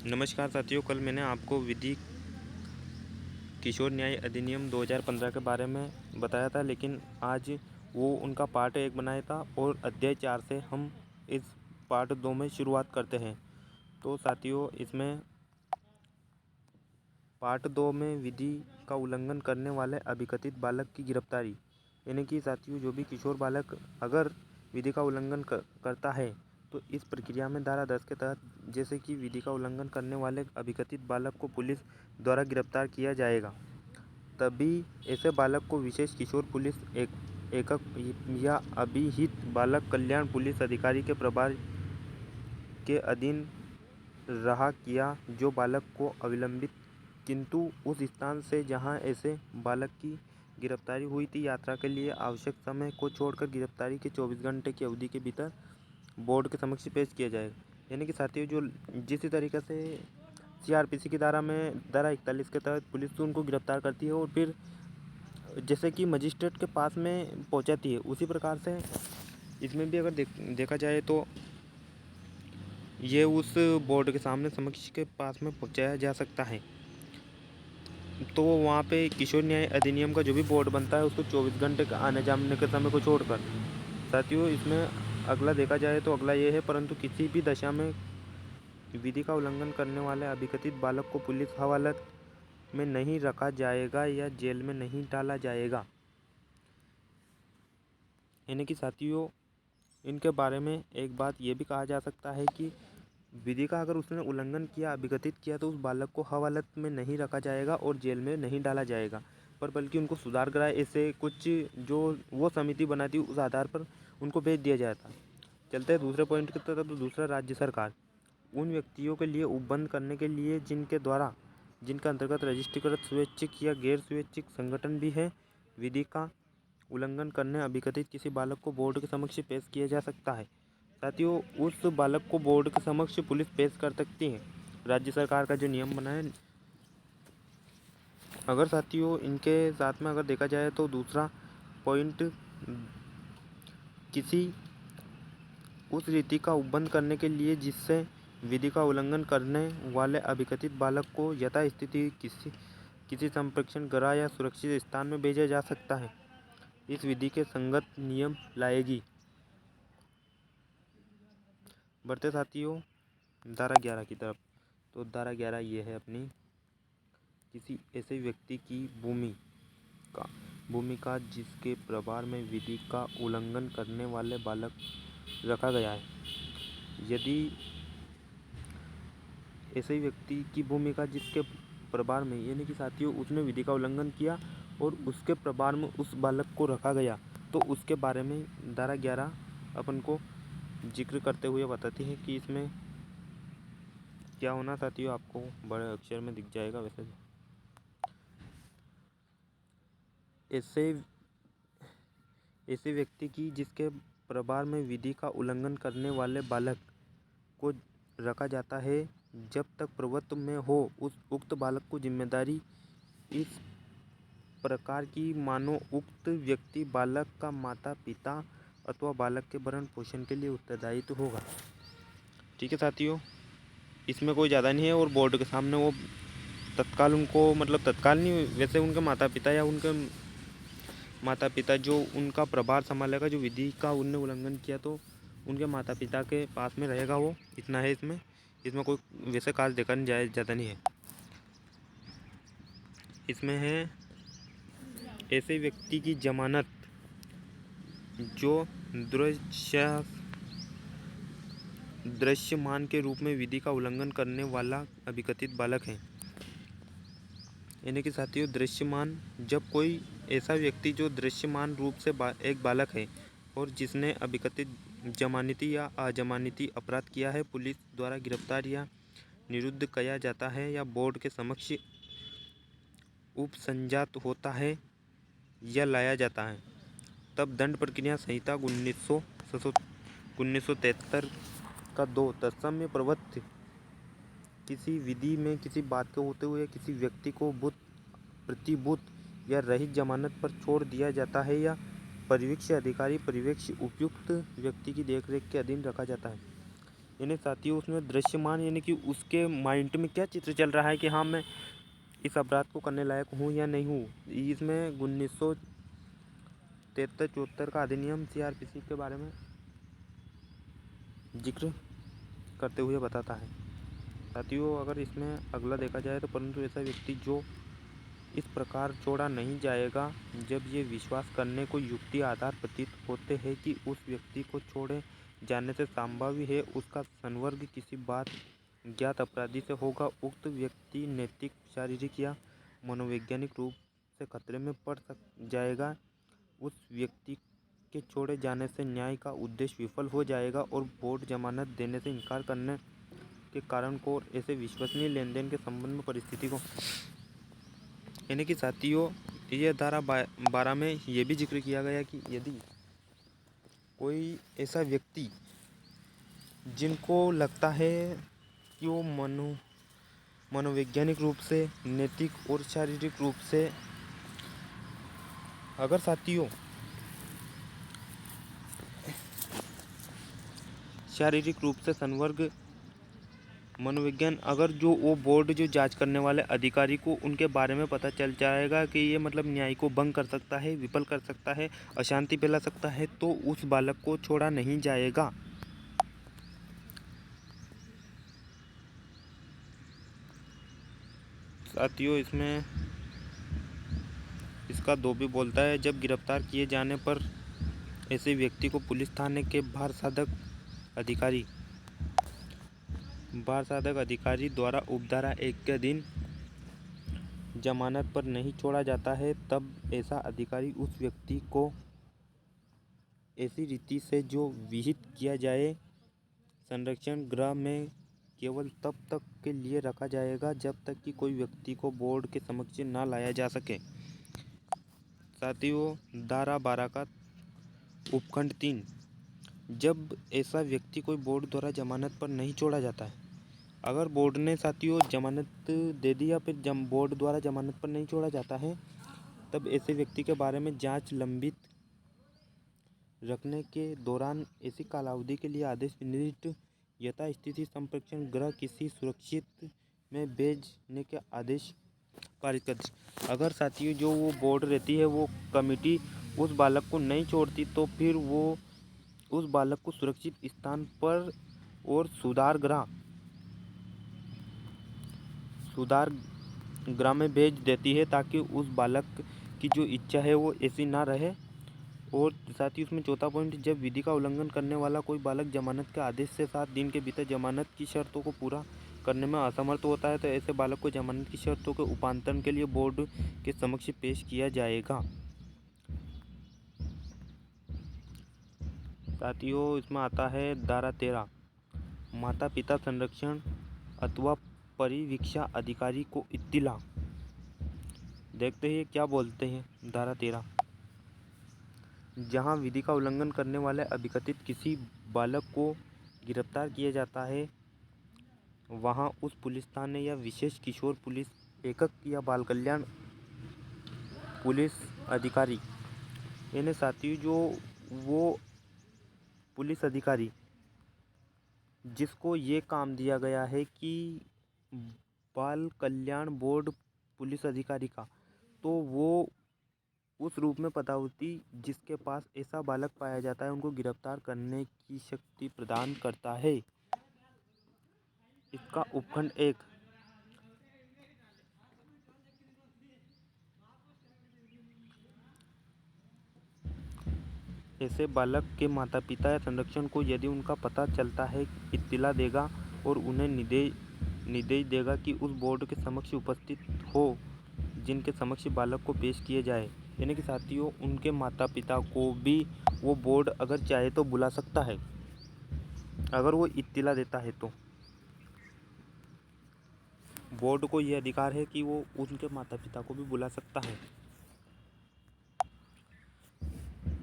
नमस्कार साथियों, कल मैंने आपको विधि किशोर न्याय अधिनियम 2015 के बारे में बताया था, लेकिन आज वो उनका पार्ट 1 बनाया था और अध्याय 4 से हम इस पार्ट 2 में शुरुआत करते हैं। तो साथियों, इसमें पार्ट 2 में विधि का उल्लंघन करने वाले अभिकथित बालक की गिरफ्तारी, यानी कि साथियों जो भी किशोर बालक अगर विधि का उल्लंघन करता है तो इस प्रक्रिया में धारा 10 के तहत जैसे कि विधि का उल्लंघन करने वाले अभिकथित बालक को पुलिस द्वारा गिरफ्तार किया जाएगा। तभी ऐसे बालक को विशेष किशोर पुलिस एकक या अभिहित बालक कल्याण पुलिस अधिकारी के प्रभार के अधीन रहा किया, जो बालक को अविलंबित किंतु उस स्थान से जहां ऐसे बालक की गिरफ्तारी हुई थी यात्रा के लिए आवश्यक समय को छोड़कर गिरफ्तारी के 24 घंटे की अवधि के भीतर बोर्ड के समक्ष पेश किया जाएगा। यानी कि साथियों जो जिस तरीके से सीआरपीसी की धारा 41 के तहत पुलिस उनको गिरफ्तार करती है और फिर जैसे कि मजिस्ट्रेट के पास में पहुंचाती है, उसी प्रकार से इसमें भी अगर देखा जाए तो ये उस बोर्ड के सामने समक्ष के पास में पहुंचाया जा सकता है। तो वहाँ पे किशोर न्याय अधिनियम का जो भी बोर्ड बनता है उसको 24 घंटे का आने जाने के समय को छोड़कर साथियों इसमें अगला देखा जाए तो अगला ये है, परंतु किसी भी दशा में विधि का उल्लंघन करने वाले अभिकथित बालक को पुलिस हवालात में नहीं रखा जाएगा या जेल में नहीं डाला जाएगा। यानी कि साथियों इनके बारे में एक बात ये भी कहा जा सकता है कि विधि का अगर उसने उल्लंघन किया, अभिकथित किया, तो उस बालक को हवालात में नहीं रखा जाएगा और जेल में नहीं डाला जाएगा, पर बल्कि उनको सुधार गृह ऐसे कुछ जो वो समिति बनाती उस आधार पर उनको भेज दिया जाता। चलते हैं दूसरे पॉइंट की तरफ। तो दूसरा, राज्य सरकार उन व्यक्तियों के लिए उपबंध करने के लिए जिनका अंतर्गत रजिस्ट्रीकृत स्वैच्छिक या गैर स्वैच्छिक संगठन भी है, विधि का उल्लंघन करने अभिकथित किसी बालक को बोर्ड के समक्ष पेश किया जा सकता है। साथियों उस बालक को बोर्ड के समक्ष पुलिस पेश कर सकती है, राज्य सरकार का जो नियम बना है। अगर साथियों इनके साथ में अगर देखा जाए तो दूसरा पॉइंट, किसी उस रीति का उपबंध करने के लिए जिससे विधि का उल्लंघन करने वाले अभिकथित बालक को यथास्थिति किसी संप्रेक्षण गृह या सुरक्षित स्थान में भेजा जा सकता है, इस विधि के संगत नियम लाएगी। बढ़ते साथियों धारा 11 की तरफ। तो धारा 11 ये है अपनी, किसी ऐसे व्यक्ति की भूमि का जिसके प्रभार में विधि का उल्लंघन करने वाले बालक रखा गया है। यदि ऐसे व्यक्ति की भूमि का जिसके प्रभार में, यानी कि साथियों उसने विधि का उल्लंघन किया और उसके प्रभार में उस बालक को रखा गया, तो उसके बारे में धारा 11 अपन को जिक्र करते हुए बताती है कि इसमें क्या होना। साथियों आपको बड़े अक्षर में दिख जाएगा वैसे। ऐसे व्यक्ति की जिसके प्रभार में विधि का उल्लंघन करने वाले बालक को रखा जाता है, जब तक प्रभुत्व में हो उस उक्त बालक को जिम्मेदारी इस प्रकार की मानो उक्त व्यक्ति बालक का माता पिता अथवा बालक के भरण पोषण के लिए उत्तरदायित्व होगा। ठीक है साथियों, इसमें कोई ज़्यादा नहीं है और बोर्ड के सामने वो तत्काल उनको, मतलब तत्काल नहीं, वैसे उनके माता पिता या उनके माता पिता जो उनका प्रभार संभालेगा, जो विधि का उनने उल्लंघन किया तो उनके माता पिता के पास में रहेगा वो, इतना है इसमें कोई वैसे खास देखा नहीं जाए, ज़्यादा नहीं है। इसमें है ऐसे व्यक्ति की जमानत जो दृश्यमान के रूप में विधि का उल्लंघन करने वाला अभिकथित बालक है। यानी कि साथियों दृश्यमान, जब कोई ऐसा व्यक्ति जो दृश्यमान रूप से एक बालक है और जिसने अभिकथित जमानती या अजमानती अपराध किया है, पुलिस द्वारा गिरफ्तार या निरुद्ध किया जाता है या बोर्ड के समक्ष उपसंजात होता है या लाया जाता है, तब दंड प्रक्रिया संहिता 1973 का 2 तत्समय प्रवृत्ति किसी विधि में किसी बात के होते हुए किसी व्यक्ति को प्रतिभूत या रहित जमानत पर छोड़ दिया जाता है या परिवीक्ष अधिकारी परिवीक्ष उपयुक्त व्यक्ति की देखरेख के अधीन रखा जाता है। यानी साथियों उसमें दृश्यमान यानी कि उसके माइंड में क्या चित्र चल रहा है कि हाँ मैं इस अपराध को करने लायक हूँ या नहीं हूँ। इसमें 1973-74 का अधिनियम CRPC के बारे में जिक्र करते हुए बताता है। साथियों अगर इसमें अगला देखा जाए तो परंतु ऐसा व्यक्ति जो इस प्रकार छोड़ा नहीं जाएगा जब ये विश्वास करने को युक्ति आधार प्रतीत होते हैं कि उस व्यक्ति को छोड़े जाने से संभाव्य है उसका संवर्ग किसी बात ज्ञात अपराधी से होगा। उक्त व्यक्ति नैतिक, शारीरिक या मनोवैज्ञानिक रूप से खतरे में पड़ जाएगा। उस व्यक्ति के छोड़े जाने से न्याय का उद्देश्य विफल हो जाएगा और बोर्ड जमानत देने से इनकार करने के कारण को और ऐसे विश्वसनीय लेन देन के संबंध में परिस्थिति को यानी कि साथियों ये धारा 12 में ये भी जिक्र किया गया कि यदि कोई ऐसा व्यक्ति जिनको लगता है कि वो मनोवैज्ञानिक रूप से, नैतिक और शारीरिक रूप से अगर साथियों शारीरिक रूप से संवर्ग मनोविज्ञान अगर जो वो बोर्ड जो जांच करने वाले अधिकारी को उनके बारे में पता चल जाएगा कि ये मतलब न्याय को भंग कर सकता है, विफल कर सकता है, अशांति फैला सकता है, तो उस बालक को छोड़ा नहीं जाएगा। साथियों इसमें इसका 2 भी बोलता है जब गिरफ्तार किए जाने पर ऐसे व्यक्ति को पुलिस थाने के बार साधक अधिकारी द्वारा उपधारा 1 के अधीन जमानत पर नहीं छोड़ा जाता है, तब ऐसा अधिकारी उस व्यक्ति को ऐसी रीति से जो विहित किया जाए संरक्षण गृह में केवल तब तक के लिए रखा जाएगा जब तक कि कोई व्यक्ति को बोर्ड के समक्ष न लाया जा सके। साथियों धारा 12 का उपखंड 3 जब ऐसा व्यक्ति कोई बोर्ड द्वारा जमानत पर नहीं छोड़ा जाता है, अगर बोर्ड ने साथियों जमानत दे दी या फिर बोर्ड द्वारा जमानत पर नहीं छोड़ा जाता है, तब ऐसे व्यक्ति के बारे में जांच लंबित रखने के दौरान ऐसी कालावधि के लिए आदेश निर्दिष्ट यथास्थिति संप्रेक्षण गृह किसी सुरक्षित में भेजने के आदेश पारित कर। अगर साथियों जो वो बोर्ड रहती है वो कमेटी उस बालक को नहीं छोड़ती तो फिर वो उस बालक को सुरक्षित स्थान पर और सुधार गृह में भेज देती है ताकि उस बालक की जो इच्छा है वो ऐसी ना रहे। और साथ ही उसमें चौथा पॉइंट जब विधि का उल्लंघन करने वाला कोई बालक जमानत के आदेश से 7 दिन के भीतर जमानत की शर्तों को पूरा करने में असमर्थ होता है तो ऐसे बालक को जमानत की शर्तों के उपांतरण के लिए बोर्ड के समक्ष पेश किया जाएगा। साथियों इसमें आता है धारा 13 माता पिता संरक्षण अथवा परिवीक्षा अधिकारी को इत्तिला। देखते हैं क्या बोलते हैं धारा 13। जहां विधि का उल्लंघन करने वाले अभिकथित किसी बालक को गिरफ्तार किया जाता है वहां उस पुलिस थाने या विशेष किशोर पुलिस एकक या बाल कल्याण पुलिस अधिकारी यानी साथियों जो वो पुलिस अधिकारी जिसको ये काम दिया गया है कि बाल कल्याण बोर्ड पुलिस अधिकारी का, तो वो उस रूप में पदावती जिसके पास ऐसा बालक पाया जाता है उनको गिरफ्तार करने की शक्ति प्रदान करता है। इसका उपखंड 1 ऐसे बालक के माता पिता या संरक्षण को यदि उनका पता चलता है इत्तिला देगा और उन्हें निर्देश देगा कि उस बोर्ड के समक्ष उपस्थित हो जिनके समक्ष बालक को पेश किए जाए। यानी कि साथियों उनके माता पिता को भी वो बोर्ड अगर चाहे तो बुला सकता है, अगर वो इत्तिला देता है तो बोर्ड को ये अधिकार है कि वो उनके माता पिता को भी बुला सकता है।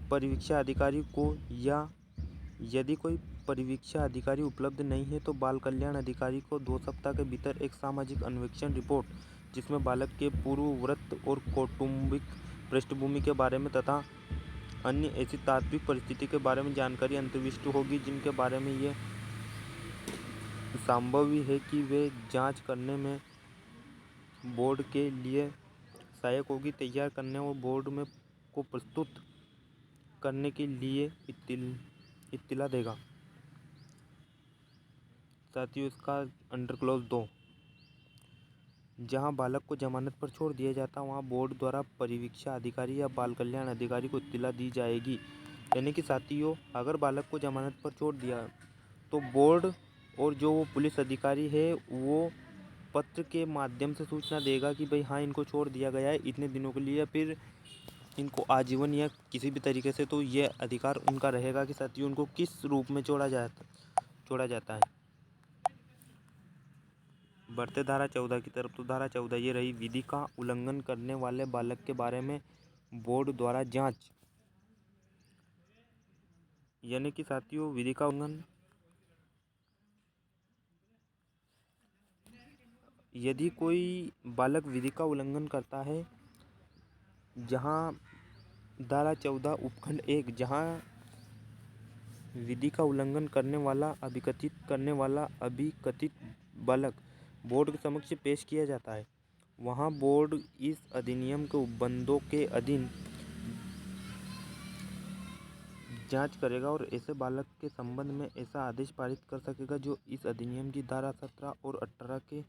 परिवीक्षा अधिकारी को या यदि कोई परिवीक्षा अधिकारी उपलब्ध नहीं है तो बाल कल्याण अधिकारी को 2 सप्ताह के भीतर एक सामाजिक अन्वेषण रिपोर्ट जिसमें बालक के पूर्ववृत्त और कौटुंबिक पृष्ठभूमि के बारे में तथा अन्य ऐसी तात्विक परिस्थिति के बारे में जानकारी अंतर्विष्ट होगी जिनके बारे में ये संभव है कि वे जांच करने में बोर्ड के लिए सहायक होगी, तैयार करने और बोर्ड में को प्रस्तुत करने के लिए इत्तिला देगा। साथियों, इसका अंडर क्लॉज 2, जहां बालक को जमानत पर छोड़ दिया जाता वहां बोर्ड द्वारा परिवीक्षा अधिकारी या बाल कल्याण अधिकारी को इत्तिला दी जाएगी। यानी कि साथियों, अगर बालक को जमानत पर छोड़ दिया तो बोर्ड और जो वो पुलिस अधिकारी है वो पत्र के माध्यम से सूचना देगा कि भाई हाँ, इनको छोड़ दिया गया है इतने दिनों के लिए, या फिर इनको आजीवन या किसी भी तरीके से, तो ये अधिकार उनका रहेगा कि साथियों उनको किस रूप में छोड़ा जाता है। बढ़ते धारा 14 की तरफ। तो धारा 14 ये रही, विधि का उल्लंघन करने वाले बालक के बारे में बोर्ड द्वारा जांच। यानी कि साथियों, विधि का उल्लंघन, यदि कोई बालक विधि का उल्लंघन करता है, जहां धारा 14 उपखंड 1, जहां विधि का उल्लंघन करने वाला अभिकथित बालक बोर्ड के समक्ष पेश किया जाता है, वहां बोर्ड इस अधिनियम के उपबंधों के अधीन जांच करेगा और ऐसे बालक के संबंध में ऐसा आदेश पारित कर सकेगा जो इस अधिनियम की धारा 17 और 18 के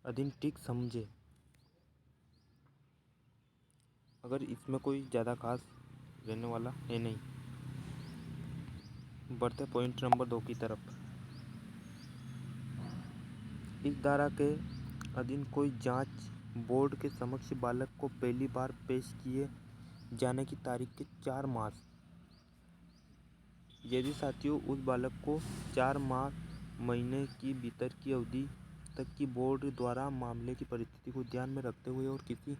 अधीन ठीक समझे। अगर इसमें कोई ज़्यादा खास रहने वाला है नहीं। बढ़ते पॉइंट नंबर 2 की तरफ। इस धारा के अधीन कोई जांच बोर्ड के समक्ष बालक को पहली बार पेश किए जाने की तारीख के 4 मास, यदि साथियों उस बालक को 4 महीने की भीतर की अवधि तक की बोर्ड द्वारा मामले की परिस्थिति को ध्यान में रखते हुए और किसी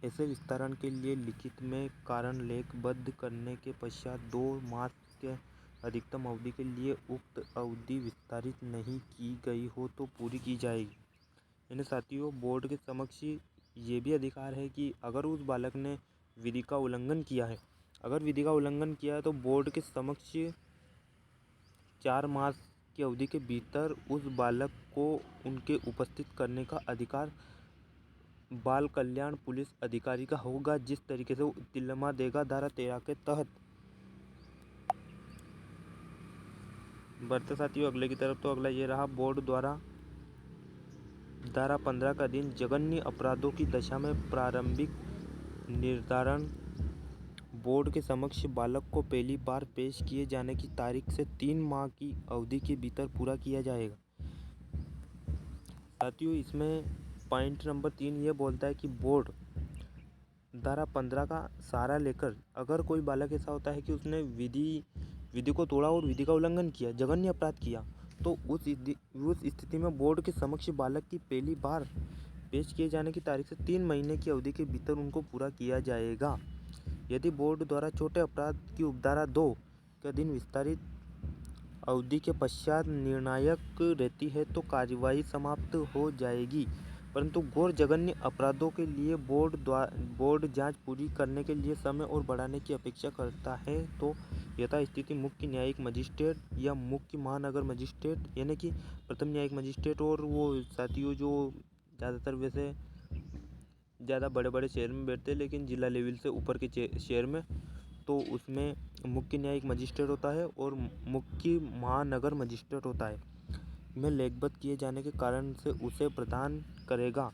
ऐसे विस्तारण के लिए लिखित में कारण लेखबद्ध करने के पश्चात 2 मास के अधिकतम अवधि के लिए उक्त अवधि विस्तारित नहीं की गई हो तो पूरी की जाएगी। यानी साथियों, बोर्ड के समक्ष ये भी अधिकार है कि अगर उस बालक ने विधि का उल्लंघन किया है, तो बोर्ड के समक्ष 4 मास की अवधि के भीतर उस बालक को उनके उपस्थित करने का अधिकार बाल कल्याण पुलिस अधिकारी का होगा, जिस तरीके से वो इत्तिला देगा धारा 13 के तहत। बढ़ते साथियों अगले की तरफ। तो अगला ये रहा, बोर्ड द्वारा धारा 15 का अधीन जघन्य अपराधों की दशा में प्रारंभिक निर्धारण बोर्ड के समक्ष बालक को पहली बार पेश किए जाने की तारीख से 3 माह की अवधि के भीतर पूरा किया जाएगा। साथियों, इसमें पॉइंट नंबर 3 ये बोलता है कि बोर्ड धारा 15 का सहारा लेकर अगर कोई बालक ऐसा होता है कि उसने विधि को तोड़ा और विधि का उल्लंघन किया, जघन्य अपराध किया, तो उस स्थिति में बोर्ड के समक्ष बालक की पहली बार पेश किए जाने की तारीख से 3 महीने की अवधि के भीतर उनको पूरा किया जाएगा। यदि बोर्ड द्वारा छोटे अपराध की उपधारा 2 के अधीन विस्तारित अवधि के पश्चात निर्णायक रहती है तो कार्यवाही समाप्त हो जाएगी, परंतु घोर जघन्य अपराधों के लिए बोर्ड जांच पूरी करने के लिए समय और बढ़ाने की अपेक्षा करता है तो यथास्थिति मुख्य न्यायिक मजिस्ट्रेट या मुख्य महानगर मजिस्ट्रेट, यानी कि प्रथम न्यायिक मजिस्ट्रेट, और वो साथियों जो ज़्यादातर वैसे ज़्यादा बड़े बड़े शहर में बैठते हैं लेकिन जिला लेवल से ऊपर के शहर में, तो उसमें मुख्य न्यायिक मजिस्ट्रेट होता है और मुख्य महानगर मजिस्ट्रेट होता है, में लेखबद्ध किए जाने के कारण से उसे प्रदान करेगा।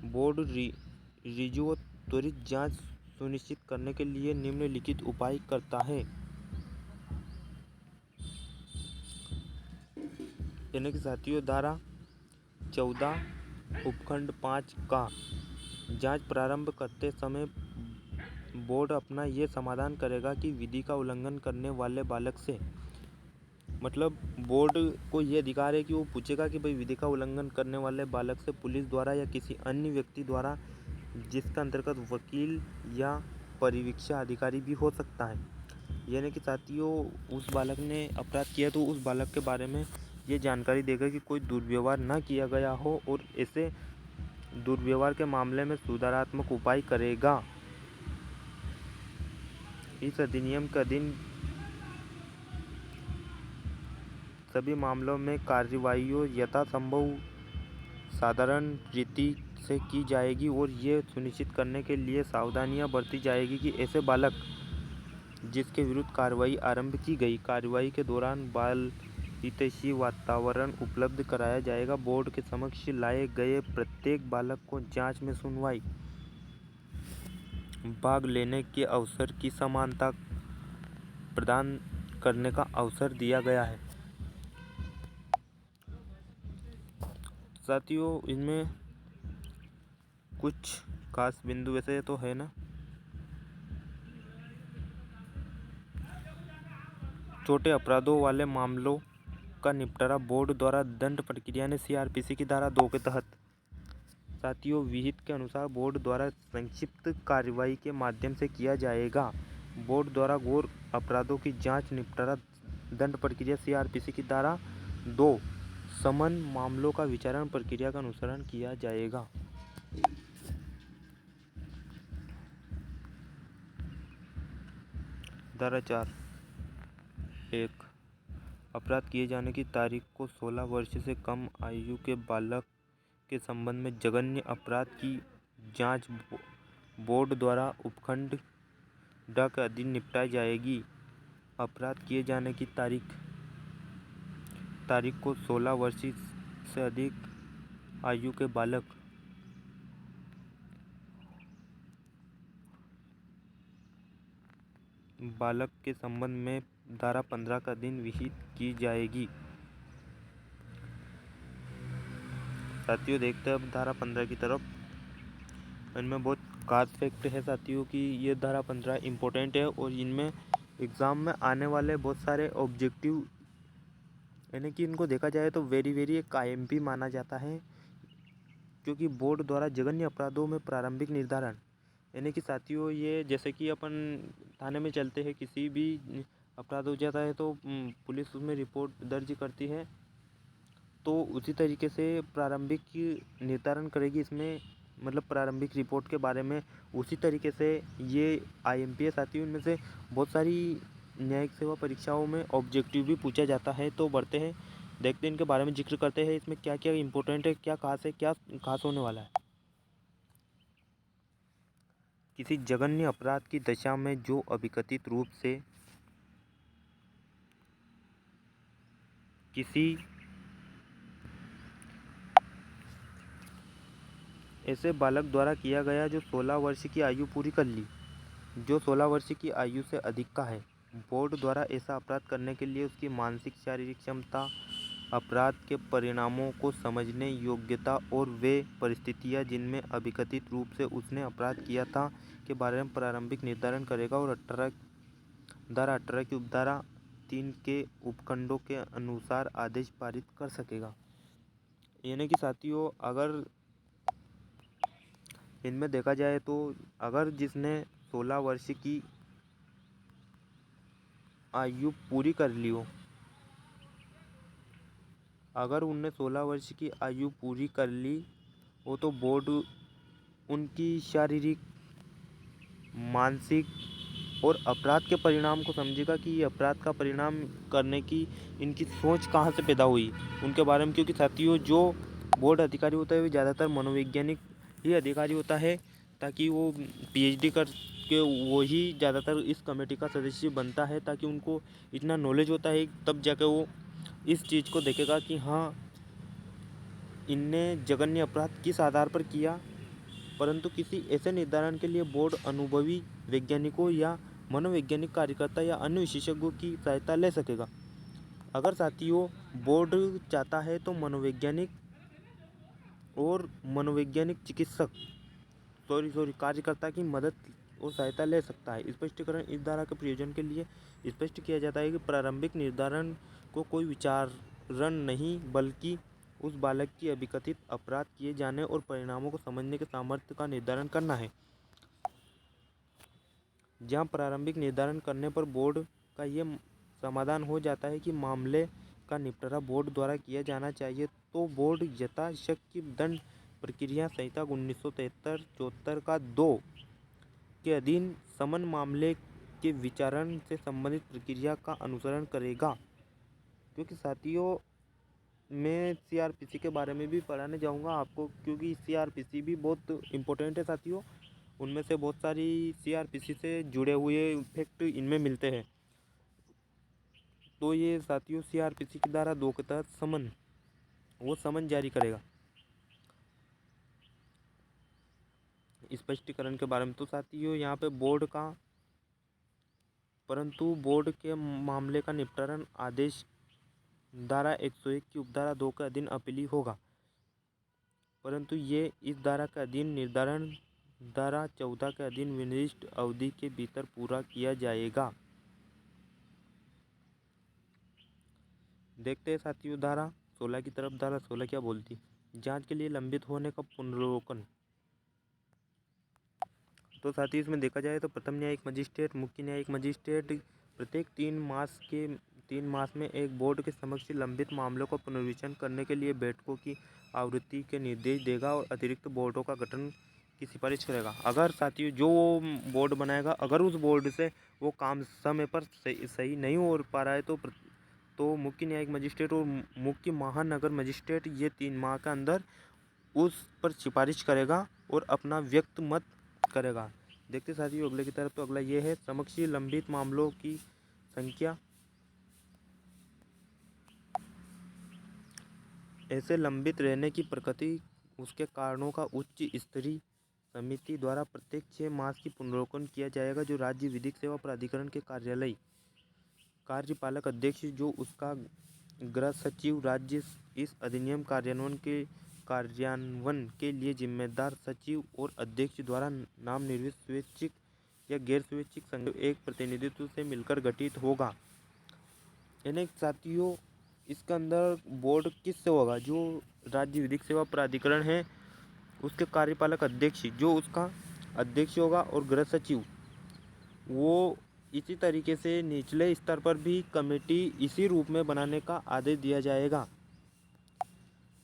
बोर्ड रिजु व त्वरित जांच सुनिश्चित करने के लिए निम्नलिखित उपाय करता है। यानी कि साथियों, धारा 14 उपखंड 5 का जांच प्रारंभ करते समय बोर्ड अपना ये समाधान करेगा कि विधि का उल्लंघन करने वाले बालक से, मतलब बोर्ड को ये अधिकार है कि वो पूछेगा कि भाई विधि का उल्लंघन करने वाले बालक से पुलिस द्वारा या किसी अन्य व्यक्ति द्वारा, जिसका अंतर्गत वकील या परिवीक्षा अधिकारी भी हो सकता है, यानी कि साथियों उस बालक ने अपराध किया तो उस बालक के बारे में ये जानकारी देगा कि कोई दुर्व्यवहार ना किया गया हो और ऐसे दुर्व्यवहार के मामले में सुधारात्मक उपाय करेगा। इस अधिनियम के अधीन सभी मामलों में कार्रवाइयों यथासंभव साधारण रीति से की जाएगी और ये सुनिश्चित करने के लिए सावधानियां बरती जाएगी कि ऐसे बालक जिसके विरुद्ध कार्रवाई आरंभ की गई कार्रवाई के दौरान बाल हितैषी वातावरण उपलब्ध कराया जाएगा। बोर्ड के समक्ष लाए गए प्रत्येक बालक को जांच में सुनवाई, भाग लेने के अवसर की समानता प्रदान करने का अवसर दिया गया है। साथियों, इनमें कुछ खास बिंदु वैसे तो है ना। छोटे अपराधों वाले मामलों का निपटारा बोर्ड द्वारा दंड प्रक्रिया ने सीआरपीसी की धारा 2 के तहत साथियों विहित के अनुसार बोर्ड द्वारा संक्षिप्त कार्रवाई के माध्यम से किया जाएगा। बोर्ड द्वारा घोर अपराधों की जांच निपटारा दंड प्रक्रिया सीआरपीसी की धारा 2 समन मामलों का विचारण प्रक्रिया का अनुसरण किया जाएगा। धारा 4 1 अपराध किए जाने की तारीख को 16 वर्ष से कम आयु के बालक के संबंध में जघन्य अपराध की जांच बोर्ड द्वारा उपखंड ड के अधीन निपटाई जाएगी। अपराध किए जाने की तारीख को 16 वर्ष से अधिक आयु के बालक के संबंध में धारा 15 का अधीन विहित की जाएगी। साथियों, देखते हैं अब धारा 15 की तरफ। इनमें बहुत खास फैक्ट है साथियों कि ये धारा 15 इम्पोर्टेंट है और इनमें एग्ज़ाम में आने वाले बहुत सारे ऑब्जेक्टिव यानी कि इनको देखा जाए तो वेरी एक आईएमपी माना जाता है, क्योंकि बोर्ड द्वारा जघन्य अपराधों में प्रारंभिक निर्धारण यानी कि साथियों ये जैसे कि अपन थाने में चलते हैं, किसी भी अपराध हो जाता है तो पुलिस उसमें रिपोर्ट दर्ज करती है, तो उसी तरीके से प्रारंभिक निर्धारण करेगी इसमें, मतलब प्रारंभिक रिपोर्ट के बारे में उसी तरीके से ये आईएमपी साथियों इनमें से बहुत सारी न्यायिक सेवा परीक्षाओं में ऑब्जेक्टिव भी पूछा जाता है। तो बढ़ते हैं, देखते हैं इनके बारे में जिक्र करते हैं, इसमें क्या क्या इम्पोर्टेंट है, क्या खास है, क्या खास होने वाला है। किसी जघन्य अपराध की दशा में जो अविकथित रूप से किसी ऐसे बालक द्वारा किया गया जो 16 वर्ष की आयु पूरी कर ली, जो 16 वर्ष की आयु से अधिक का है। बोर्ड द्वारा ऐसा अपराध करने के लिए उसकी मानसिक शारीरिक क्षमता, अपराध के परिणामों को समझने योग्यता और वे परिस्थितियां जिनमें अविकथित रूप से उसने अपराध किया था के बारे में प्रारंभिक निर्धारण करेगा और धारा 18 की उपधारा 3 के उपखंडों के अनुसार आदेश पारित कर सकेगा। यानी कि साथियों अगर इनमें देखा जाए तो अगर जिसने 16 वर्ष की आयु पूरी कर ली हो, अगर उनने 16 वर्ष की आयु पूरी कर ली हो तो बोर्ड उनकी शारीरिक, मानसिक और अपराध के परिणाम को समझेगा कि ये अपराध का परिणाम करने की इनकी सोच कहाँ से पैदा हुई उनके बारे में, क्योंकि साथियों जो बोर्ड अधिकारी होता है वो ज़्यादातर मनोवैज्ञानिक ही अधिकारी होता है, ताकि वो पीएचडी करके वो ही ज़्यादातर इस कमेटी का सदस्य बनता है, ताकि उनको इतना नॉलेज होता है, तब जाकर वो इस चीज़ को देखेगा कि हाँ इनने जघन्य अपराध किस आधार पर किया। परंतु किसी ऐसे निर्धारण के लिए बोर्ड अनुभवी वैज्ञानिकों या मनोवैज्ञानिक कार्यकर्ता या अन्य विशेषज्ञों की सहायता ले सकेगा। अगर साथियों बोर्ड चाहता है तो मनोवैज्ञानिक चिकित्सक कार्यकर्ता की मदद और सहायता ले सकता है। स्पष्टीकरण, इस धारा के प्रयोजन के लिए स्पष्ट किया जाता है कि प्रारंभिक निर्धारण को कोई विचारण नहीं बल्कि उस बालक की अविकथित अपराध किए जाने और परिणामों को समझने के सामर्थ्य का निर्धारण करना है। जहां प्रारंभिक निर्धारण करने पर बोर्ड का ये समाधान हो जाता है कि मामले का निपटारा बोर्ड द्वारा किया जाना चाहिए, तो बोर्ड यथाशक्ति दंड प्रक्रिया संहिता 1973-74 का 2 के अधीन समन मामले के विचारण से संबंधित प्रक्रिया का अनुसरण करेगा, क्योंकि साथियों मैं सीआरपीसी के बारे में भी पढ़ाने जाऊंगा आपको, क्योंकि सीआरपीसी भी बहुत इम्पोर्टेंट है साथियों। उनमें से बहुत सारी सीआरपीसी से जुड़े हुए फैक्ट इनमें मिलते हैं। तो ये साथियों सीआरपीसी की धारा 2 के तहत समन जारी करेगा। स्पष्टीकरण के बारे में तो साथियों यहाँ पे बोर्ड के मामले का निपटारण आदेश धारा 101 की उपधारा 2 के अधीन अपीली होगा, परंतु ये इस धारा के अधीन निर्धारण धारा 14 के अधीन विनिर्दिष्ट अवधि के भीतर पूरा किया जाएगा। देखते हैं साथियों धारा 16 की तरफ। धारा 16 क्या बोलती? जांच के लिए लंबित होने का पुनर्लोकन। तो साथियों इसमें देखा जाए तो प्रथम न्यायिक मजिस्ट्रेट, मुख्य न्यायिक मजिस्ट्रेट प्रत्येक 3 मास में एक बोर्ड के समक्ष लंबित मामलों का पुनर्विचार करने के लिए बैठकों की आवृत्ति के निर्देश देगा और अतिरिक्त बोर्डों का गठन की सिफारिश करेगा। अगर साथियों जो बोर्ड बनाएगा, अगर उस बोर्ड से वो काम समय पर सही नहीं हो पा रहा है तो मुख्य न्यायिक मजिस्ट्रेट और मुख्य महानगर मजिस्ट्रेट ये 3 माह के अंदर उस पर सिफारिश करेगा और अपना व्यक्त मत करेगा। देखते साथियों अगले की तरफ। तो अगला ये है समकक्षी लंबित मामलों की संख्या। ऐसे लंबित रहने की प्रकृति, उसके कारणों का उच्च स्तरीय समिति द्वारा प्रत्येक 6 मास की पुनर्लोकन किया जाएगा, जो राज्य विधिक सेवा प्राधिकरण के कार्यालय कार्यपालक अध्यक्ष जो उसका गृह सचिव राज्य इस अधिनियम कार्यान्वयन के लिए जिम्मेदार सचिव और अध्यक्ष द्वारा नाम निर्मित स्वैच्छिक या गैर स्वैच्छिक संघ एक प्रतिनिधित्व से मिलकर गठित होगा। यानी साथियों इसके अंदर बोर्ड किससे होगा? जो राज्य विधिक सेवा प्राधिकरण है उसके कार्यपालक अध्यक्ष जो उसका अध्यक्ष होगा और गृह सचिव वो इसी तरीके से निचले स्तर पर भी कमेटी इसी रूप में बनाने का आदेश दिया जाएगा।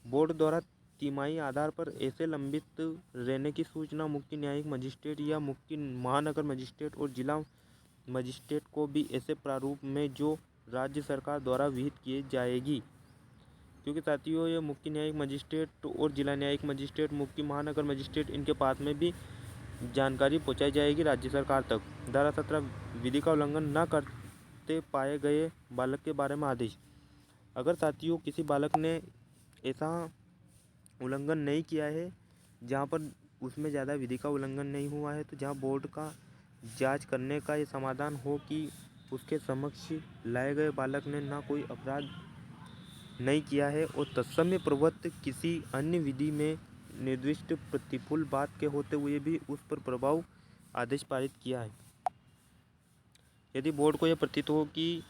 बोर्ड द्वारा तिमाही आधार पर ऐसे लंबित रहने की सूचना मुख्य न्यायिक मजिस्ट्रेट या मुख्य महानगर मजिस्ट्रेट और जिला मजिस्ट्रेट को भी ऐसे प्रारूप में जो राज्य सरकार द्वारा विहित किए जाएगी। क्योंकि साथियों ये मुख्य न्यायिक मजिस्ट्रेट और जिला न्यायिक मजिस्ट्रेट, मुख्य महानगर मजिस्ट्रेट, इनके पास में भी जानकारी पहुंचाई जाएगी राज्य सरकार तक। धारा 17 विधि का उल्लंघन न करते पाए गए बालक के बारे में आदेश। अगर साथियों किसी बालक ने ऐसा उल्लंघन नहीं किया है जहाँ पर उसमें ज़्यादा विधि का उल्लंघन नहीं हुआ है, तो जहाँ बोर्ड का जांच करने का ये समाधान हो कि उसके समक्ष लाए गए बालक ने ना कोई अपराध नहीं किया है और तत्समय प्रवृत्त किसी अन्य विधि में निर्दिष्ट प्रतिकूल बात के होते हुए भी उस पर प्रभाव आदेश पारित किया है। यदि बोर्ड को यह प्रतीत हो कि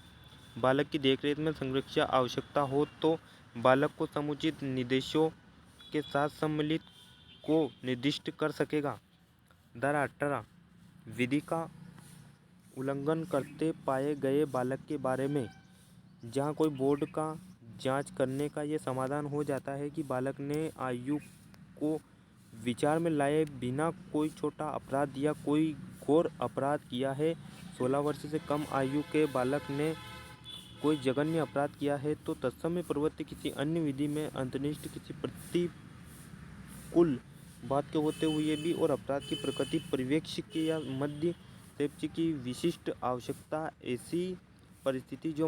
बालक की देखरेख में संरक्षा आवश्यकता हो तो बालक को समुचित निर्देशों के साथ सम्मिलित को निर्दिष्ट कर सकेगा। धारा 18 विधि का उल्लंघन करते पाए गए बालक के बारे में, जहां कोई बोर्ड का जांच करने का ये समाधान हो जाता है कि बालक ने आयु को विचार में लाए बिना कोई छोटा अपराध या कोई घोर अपराध किया है, 16 वर्ष से कम आयु के बालक ने कोई जघन्य अपराध किया है, तो तत्समय प्रवृत्ति किसी अन्य विधि में अंतर्निष्ठ किसी प्रतिकूल बात के होते हुए भी और अपराध की प्रकृति परिवेक्ष की या मध्य सेप्च की विशिष्ट आवश्यकता, ऐसी परिस्थिति जो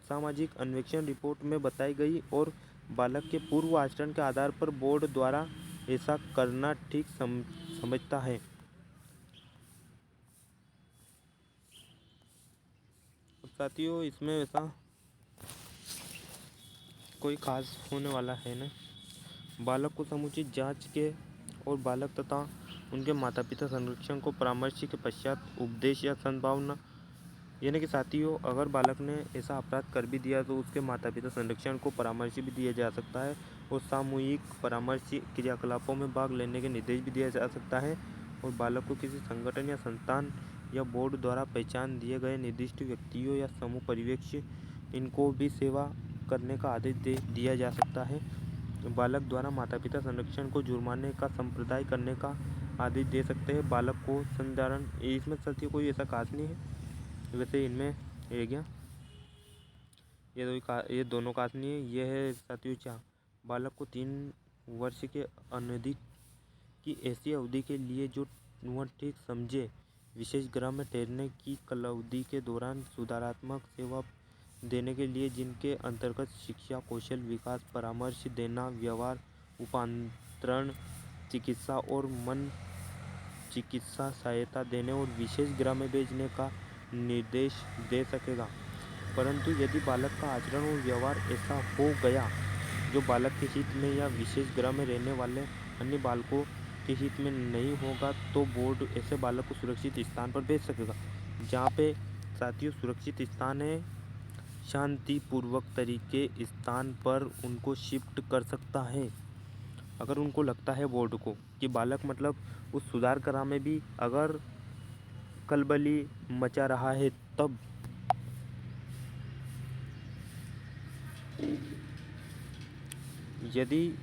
सामाजिक अन्वेषण रिपोर्ट में बताई गई और बालक के पूर्व आचरण के आधार पर बोर्ड द्वारा ऐसा करना ठीक समझता है। साथियों इसमें ऐसा कोई खास होने वाला है ना। बालक को समुचित जांच के और बालक तथा उनके माता पिता संरक्षण को परामर्श के पश्चात उपदेश या सद्भावना, यानी कि साथियों अगर बालक ने ऐसा अपराध कर भी दिया तो उसके माता पिता संरक्षण को परामर्श भी दिया जा सकता है और सामूहिक परामर्श क्रियाकलापों में भाग लेने के निर्देश भी दिया जा सकता है और बालक को किसी संगठन या संस्थान या बोर्ड द्वारा पहचान दिए गए निर्दिष्ट व्यक्तियों या समूह परिवेक्ष इनको भी सेवा करने का आदेश दिया जा सकता है। बालक द्वारा माता पिता संरक्षण को जुर्माने का संप्रदाय करने का आदेश दे सकते हैं। बालक को संधारण, इसमें साथियों कोई ऐसा खास नहीं है, वैसे इनमें रह गया। ये दोनों काटनी है। यह है साथियों चाह। बालक को 3 वर्ष के अनधिक की ऐसी अवधि के लिए जो वह ठीक समझे, विशेष गृह में ठहरने की कालावधि के दौरान सुधारात्मक सेवा देने के लिए, जिनके अंतर्गत शिक्षा, कौशल विकास, परामर्श देना, व्यवहार रूपांतरण, चिकित्सा और मन चिकित्सा सहायता देने और विशेष गृह में भेजने का निर्देश दे सकेगा। परंतु यदि बालक का आचरण और व्यवहार ऐसा हो गया जो बालक के हित में या विशेष गृह में रहने वाले अन्य बालकों के हित में नहीं होगा, तो बोर्ड ऐसे बालक को सुरक्षित स्थान पर भेज सकेगा। जहाँ पे साथियों सुरक्षित स्थान है, शांतिपूर्वक तरीके स्थान पर उनको शिफ्ट कर सकता है। अगर उनको लगता है बोर्ड को कि बालक मतलब उस सुधार गृह में भी अगर खलबली मचा रहा है, तब यदि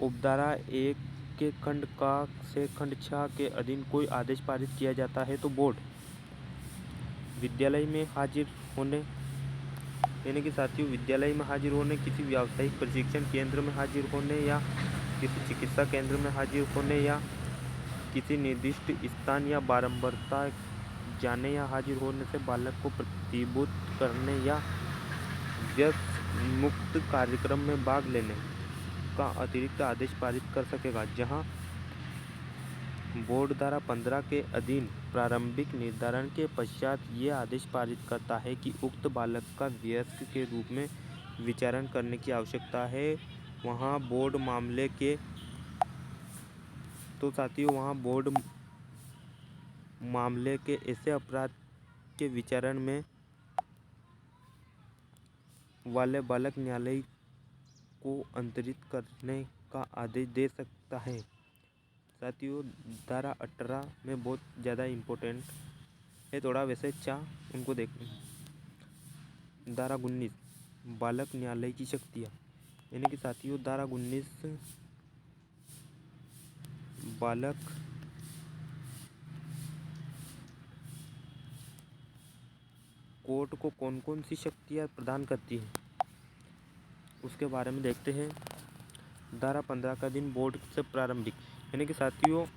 उपधारा 1 के खंड का से खंड 6 के अधीन कोई आदेश पारित किया जाता है, तो बोर्ड विद्यालय में हाजिर होने, यानी कि साथियों विद्यालय में हाजिर होने, किसी व्यावसायिक प्रशिक्षण केंद्र में हाजिर होने, या किसी चिकित्सा केंद्र में हाजिर होने, या किसी निर्दिष्ट स्थान या बारंबारता जाने या हाजिर होने से बालक को प्रतिबुद्ध करने या व्यसन मुक्त कार्यक्रम में भाग लेने का अतिरिक्त आदेश पारित कर सकेगा। जहां बोर्ड धारा 15 के अधीन प्रारंभिक निर्धारण के पश्चात ये आदेश पारित करता है कि उक्त बालक का वयस्क के रूप में विचारण करने की आवश्यकता है, वहां बोर्ड मामले के ऐसे अपराध के विचारण में वाले बालक न्यायालय को अंतरित करने का आदेश दे सकता है। साथियों धारा 18 में बहुत ज़्यादा इम्पोर्टेंट है थोड़ा, वैसे उनको देखते हैं। धारा 19 बालक न्यायालय की शक्तियाँ, यानी कि साथियों धारा 19 बालक कोर्ट को कौन कौन सी शक्तियाँ प्रदान करती है उसके बारे में देखते हैं। धारा 15 का दिन बोर्ड से प्रारंभिक, यानी कि साथियों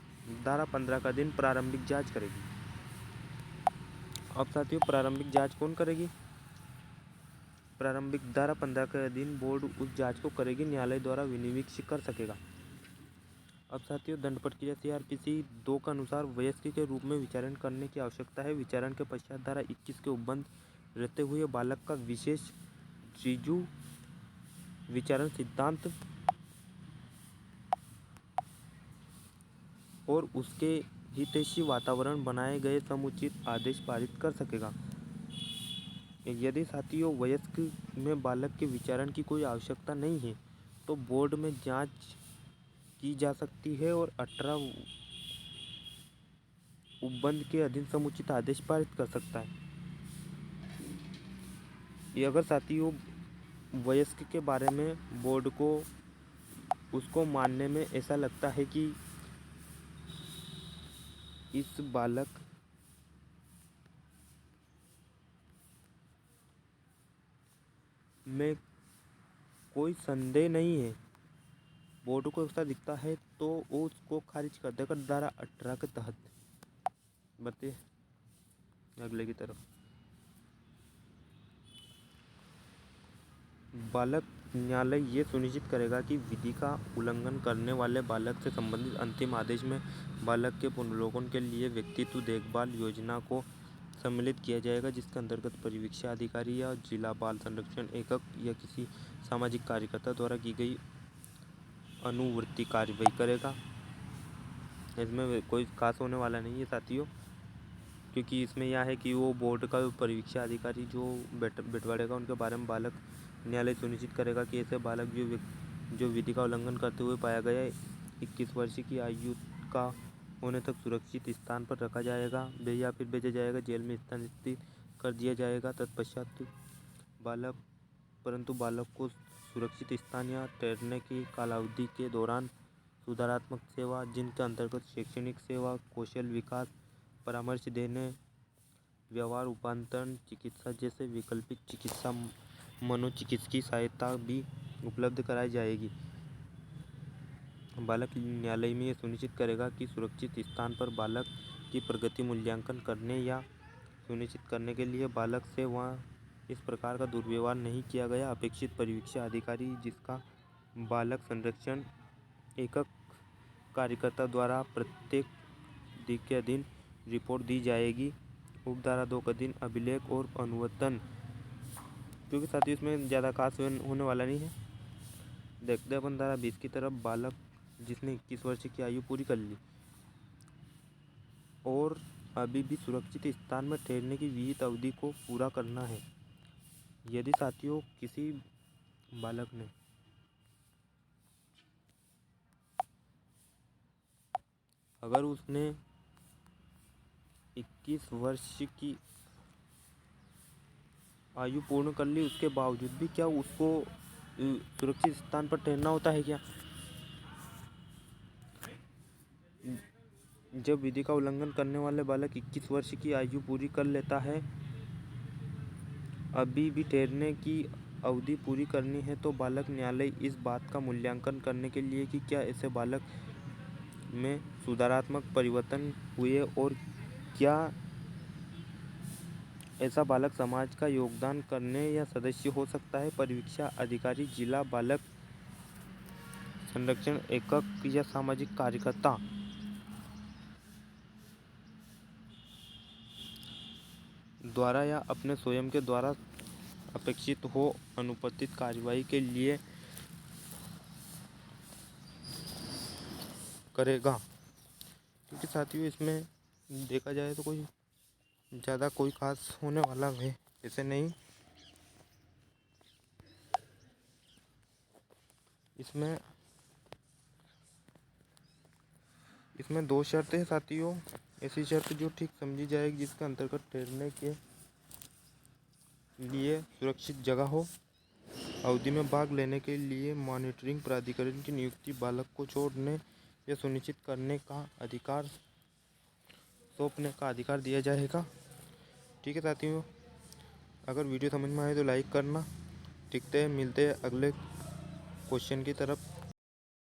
धारा 15 का दिन प्रारंभिक जांच करेगी। अब साथियों प्रारंभिक जांच कौन करेगी? प्रारंभिक धारा 15 के अधीन बोर्ड उस जांच को करेगी, न्यायालय द्वारा विनिवीक्षित कर सकेगा। अब साथियों दंड प्रक्रिया CRPC 2 के अनुसार वयस्क के रूप में विचारण करने की आवश्यकता है। विचारण के पश्चात धारा 21 के उपबंध रहते हुए बालक का विशेष त्रिजु विचारण सिद्धांत और उसके हितैषी वातावरण बनाए गए समुचित आदेश पारित कर सकेगा। यदि साथियों वयस्क में बालक के विचारण की कोई आवश्यकता नहीं है, तो बोर्ड में जांच की जा सकती है और 18 उपबंध के अधीन समुचित आदेश पारित कर सकता है। ये अगर साथियों वयस्क के बारे में बोर्ड को उसको मानने में ऐसा लगता है कि इस बालक में कोई संदेह नहीं है, बोर्ड को ऐसा दिखता है, तो वो उसको खारिज कर देगा धारा 18 के तहत। बढ़ते अगले की तरफ। बालक न्यायालय ये सुनिश्चित करेगा कि विधि का उल्लंघन करने वाले बालक से संबंधित अंतिम आदेश में बालक के पुनर्लोकन के लिए व्यक्तित्व देखभाल योजना को सम्मिलित किया जाएगा, जिसके अंतर्गत परिवीक्षा अधिकारी या जिला बाल संरक्षण एकक या किसी सामाजिक कार्यकर्ता द्वारा की गई अनुवर्ती कार्रवाई करेगा। इसमें कोई खास होने वाला नहीं है साथियों, क्योंकि इसमें यह है कि वो बोर्ड का परिवीक्षा अधिकारी जो बैठवाड़ेगा उनके बारे में बालक न्यायालय सुनिश्चित करेगा कि ऐसे बालक जो विधि का उल्लंघन करते हुए पाया गया 21 वर्ष की आयु का होने तक सुरक्षित स्थान पर रखा जाएगा या फिर भेजा जाएगा, जेल में स्थानांतरित कर दिया जाएगा। तत्पश्चात बालक को सुरक्षित स्थान या ठहरने की कालावधि के दौरान सुधारात्मक सेवा, जिनके अंतर्गत शैक्षणिक सेवा, कौशल विकास, परामर्श देने, व्यवहार रूपांतरण, चिकित्सा जैसे वैकल्पिक चिकित्सा मनोचिकित्सकीय सहायता भी उपलब्ध कराई जाएगी। बालक न्यायालय में यह सुनिश्चित करेगा कि सुरक्षित स्थान पर बालक की प्रगति मूल्यांकन करने या सुनिश्चित करने के लिए बालक से वहाँ इस प्रकार का दुर्व्यवहार नहीं किया गया। अपेक्षित परिवीक्षा अधिकारी जिसका बालक संरक्षण एकक कार्यकर्ता द्वारा प्रत्येक दिन के अधीन रिपोर्ट दी जाएगी। उपधारा 2 का दिन अभिलेख और अनुवर्तन, क्योंकि साथ ही इसमें ज़्यादा खास होने वाला नहीं है। देखते हैं अपन धारा 20 की तरफ। बालक जिसने 21 वर्ष की आयु पूरी कर ली और अभी भी सुरक्षित स्थान में ठहरने की विहित अवधि को पूरा करना है। यदि साथियों किसी बालक ने अगर उसने 21 वर्ष की आयु पूर्ण कर ली, उसके बावजूद भी क्या उसको सुरक्षित स्थान पर ठहरना होता है क्या? जब विधि का उल्लंघन करने वाले बालक 21 वर्ष की आयु पूरी कर लेता है, अभी भी ठहरने की अवधि पूरी करनी है, तो बालक न्यायालय इस बात का मूल्यांकन करने के लिए कि क्या ऐसे बालक में सुधारात्मक परिवर्तन हुए और क्या ऐसा बालक समाज का योगदान करने या सदस्य हो सकता है। परिवीक्षा अधिकारी जिला बालक संरक्षण एकक या सामाजिक कार्यकर्ता द्वारा या अपने स्वयं के द्वारा अपेक्षित हो अनुपस्थित कार्यवाही के लिए करेगा। क्योंकि साथियों इसमें देखा जाए तो कोई ज़्यादा कोई खास होने वाला है ऐसे नहीं। इसमें 2 शर्तें हैं साथियों। ऐसी शर्त जो ठीक समझी जाएगी, जिसके अंतर्गत ठहरने के लिए सुरक्षित जगह हो, अवधि में भाग लेने के लिए मॉनिटरिंग प्राधिकरण की नियुक्ति, बालक को छोड़ने या सुनिश्चित करने का अधिकार, सौंपने का अधिकार दिया जाएगा। ठीक है साथियों, अगर वीडियो समझ में आए तो लाइक करना। ठीक है, मिलते हैं अगले क्वेश्चन की तरफ।